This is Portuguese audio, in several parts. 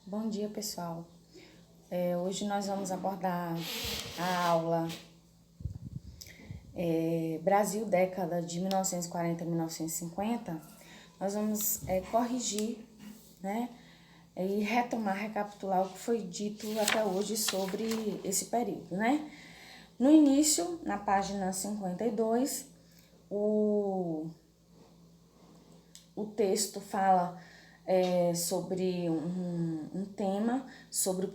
Bom dia, pessoal. Hoje nós vamos abordar a aula Brasil, década de 1940 a 1950. Nós vamos corrigir, né, e retomar, recapitular o que foi dito até hoje sobre esse período, né? No início, na página 52, o texto fala sobre um tema, sobre o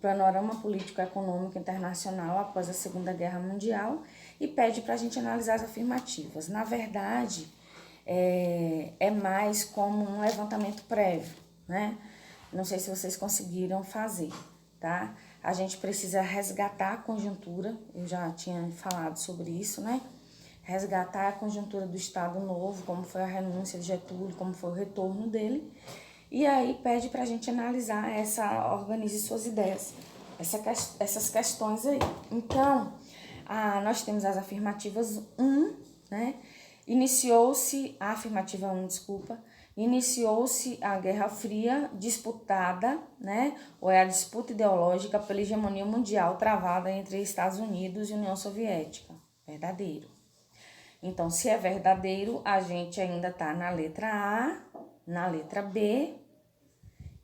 panorama político-econômico internacional após a Segunda Guerra Mundial e pede para a gente analisar as afirmativas. Na verdade, é mais como um levantamento prévio, né? Não sei se vocês conseguiram fazer, tá? A gente precisa resgatar a conjuntura, eu já tinha falado sobre isso, né? Resgatar a conjuntura do Estado Novo, como foi a renúncia de Getúlio, como foi o retorno dele. E aí pede para a gente analisar organize suas ideias, essas questões aí. Então, nós temos as afirmativas 1, né? Iniciou-se a Guerra Fria disputada, né? Ou é a disputa ideológica pela hegemonia mundial travada entre Estados Unidos e União Soviética. Verdadeiro. Então, se é verdadeiro, a gente ainda está na letra A, na letra B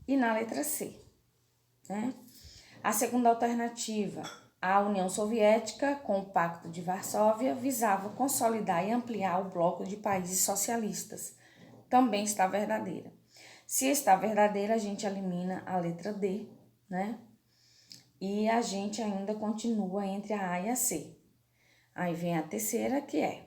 e na letra C, né? A segunda alternativa, a União Soviética, com o Pacto de Varsóvia, visava consolidar e ampliar o bloco de países socialistas. Também está verdadeira. Se está verdadeira, a gente elimina a letra D, né? E a gente ainda continua entre a A e a C. Aí vem a terceira, que é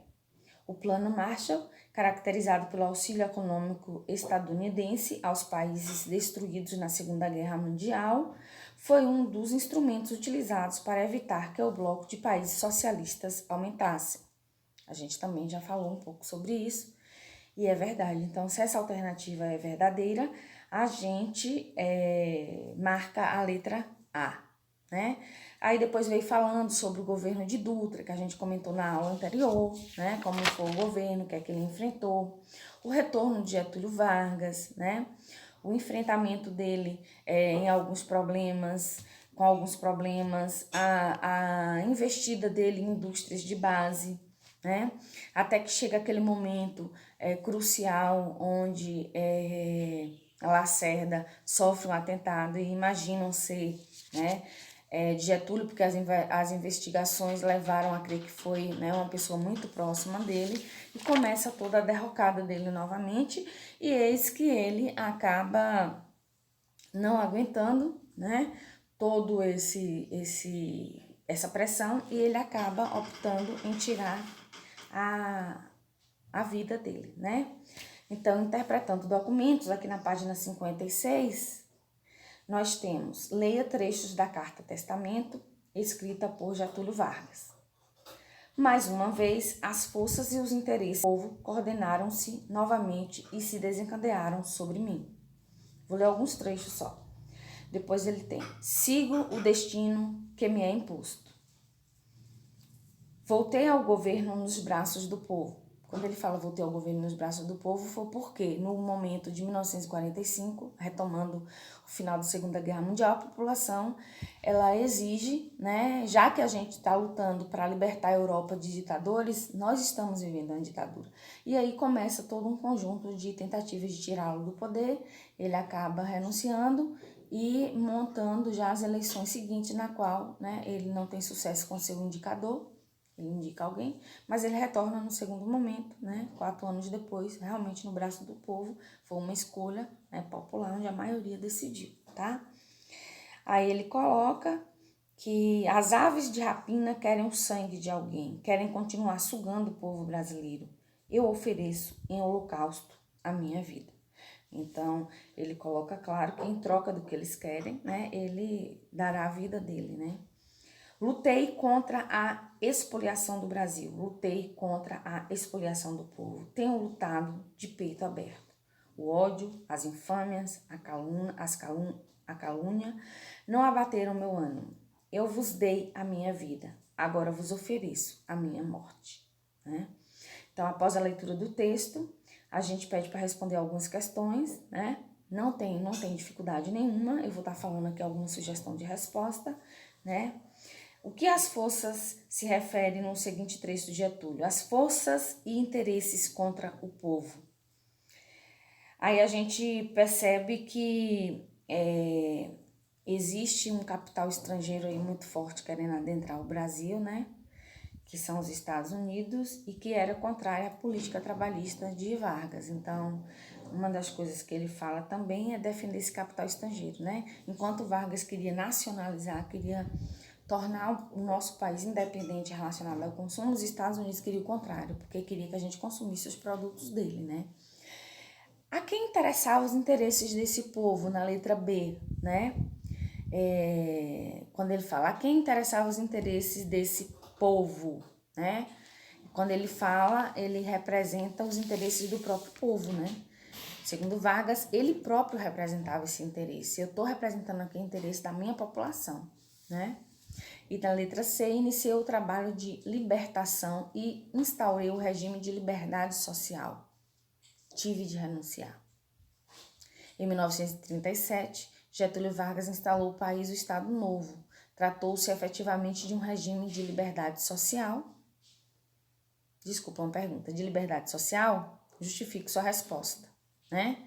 o Plano Marshall, caracterizado pelo auxílio econômico estadunidense aos países destruídos na Segunda Guerra Mundial, foi um dos instrumentos utilizados para evitar que o bloco de países socialistas aumentasse. A gente também já falou um pouco sobre isso, e é verdade. Então, se essa alternativa é verdadeira, a gente marca a letra A, né? Aí depois veio falando sobre o governo de Dutra, que a gente comentou na aula anterior, né? Como foi o governo, o que é que ele enfrentou. O retorno de Getúlio Vargas, né? O enfrentamento dele em alguns problemas, com alguns problemas, a investida dele em indústrias de base, né? Até que chega aquele momento crucial onde Lacerda sofre um atentado e imaginam ser, né, de Getúlio, porque as investigações levaram a crer que foi, né, uma pessoa muito próxima dele, e começa toda a derrocada dele novamente, e eis que ele acaba não aguentando, né, todo essa pressão, e ele acaba optando em tirar a vida dele, né? Então, interpretando documentos, aqui na página 56, nós temos: leia trechos da Carta Testamento, escrita por Getúlio Vargas. Mais uma vez, as forças e os interesses do povo coordenaram-se novamente e se desencadearam sobre mim. Vou ler alguns trechos só. Depois ele tem: sigo o destino que me é imposto. Voltei ao governo nos braços do povo. Quando ele fala voltei ao governo nos braços do povo, foi porque no momento de 1945, retomando o final da Segunda Guerra Mundial, a população ela exige, né, já que a gente está lutando para libertar a Europa de ditadores, nós estamos vivendo uma ditadura. E aí começa todo um conjunto de tentativas de tirá-lo do poder, ele acaba renunciando e montando já as eleições seguintes, na qual, né, ele não tem sucesso com seu indicador, ele indica alguém, mas ele retorna no segundo momento, né, 4 anos depois, realmente no braço do povo. Foi uma escolha, né, popular, onde a maioria decidiu, tá? Aí ele coloca que as aves de rapina querem o sangue de alguém, querem continuar sugando o povo brasileiro. Eu ofereço em holocausto a minha vida. Então, ele coloca claro que em troca do que eles querem, né, ele dará a vida dele, né? Lutei contra a expoliação do Brasil, lutei contra a expoliação do povo. Tenho lutado de peito aberto. O ódio, as infâmias, a calúnia não abateram meu ânimo. Eu vos dei a minha vida, agora vos ofereço a minha morte, né? Então, após a leitura do texto, a gente pede para responder algumas questões, né? não tem dificuldade nenhuma, eu vou estar falando aqui alguma sugestão de resposta, né? O que as forças se referem no seguinte trecho de Getúlio? As forças e interesses contra o povo. Aí a gente percebe que existe um capital estrangeiro aí muito forte querendo adentrar o Brasil, né? Que são os Estados Unidos, e que era contrária à política trabalhista de Vargas. Então, uma das coisas que ele fala também é defender esse capital estrangeiro, né? Enquanto Vargas queria nacionalizar, queria tornar o nosso país independente relacionado ao consumo, os Estados Unidos queriam o contrário, porque queria que a gente consumisse os produtos dele, né? A quem interessavam os interesses desse povo, na letra B, né? Quando ele fala a quem interessavam os interesses desse povo, né? Quando ele fala, ele representa os interesses do próprio povo, né? Segundo Vargas, ele próprio representava esse interesse. Eu estou representando aqui o interesse da minha população, né? E na letra C, iniciei o trabalho de libertação e instaurei o regime de liberdade social. Tive de renunciar. Em 1937, Getúlio Vargas instalou o país o Estado Novo. Tratou-se efetivamente de um regime de liberdade social. Desculpa, uma pergunta. De liberdade social? Justifique sua resposta, né?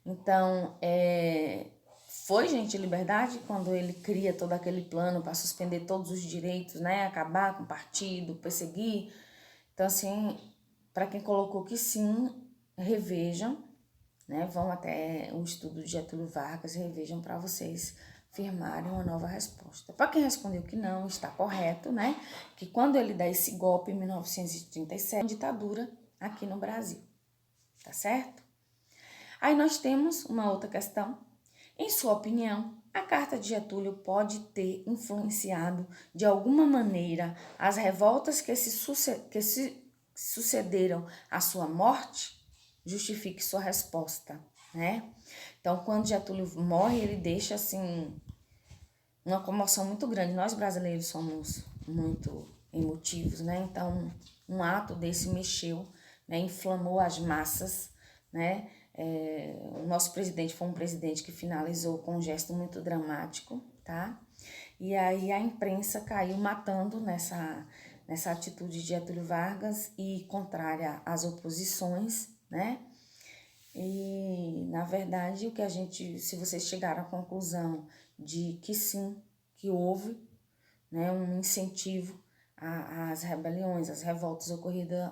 Então, foi, gente, liberdade quando ele cria todo aquele plano para suspender todos os direitos, né? Acabar com o partido, perseguir. Então, assim, para quem colocou que sim, revejam, né? Vão até o estudo de Getúlio Vargas, revejam para vocês firmarem uma nova resposta. Para quem respondeu que não, está correto, né? Que quando ele dá esse golpe em 1937, ditadura aqui no Brasil, tá certo? Aí nós temos uma outra questão. Em sua opinião, a carta de Getúlio pode ter influenciado de alguma maneira as revoltas que se sucederam à sua morte? Justifique sua resposta, né? Então, quando Getúlio morre, ele deixa, assim, uma comoção muito grande. Nós brasileiros somos muito emotivos, né? Então, um ato desse mexeu, né? Inflamou as massas, né? O nosso presidente foi um presidente que finalizou com um gesto muito dramático, tá? E aí a imprensa caiu matando nessa atitude de Getúlio Vargas e contrária às oposições, né? E, na verdade, se vocês chegaram à conclusão de que sim, que houve, né, um incentivo às rebeliões, às revoltas ocorridas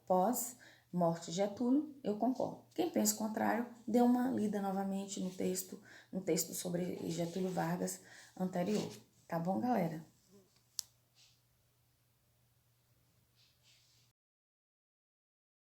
pós morte de Getúlio, eu concordo. Quem pensa o contrário, dê uma lida novamente no texto sobre Getúlio Vargas anterior. Tá bom, galera?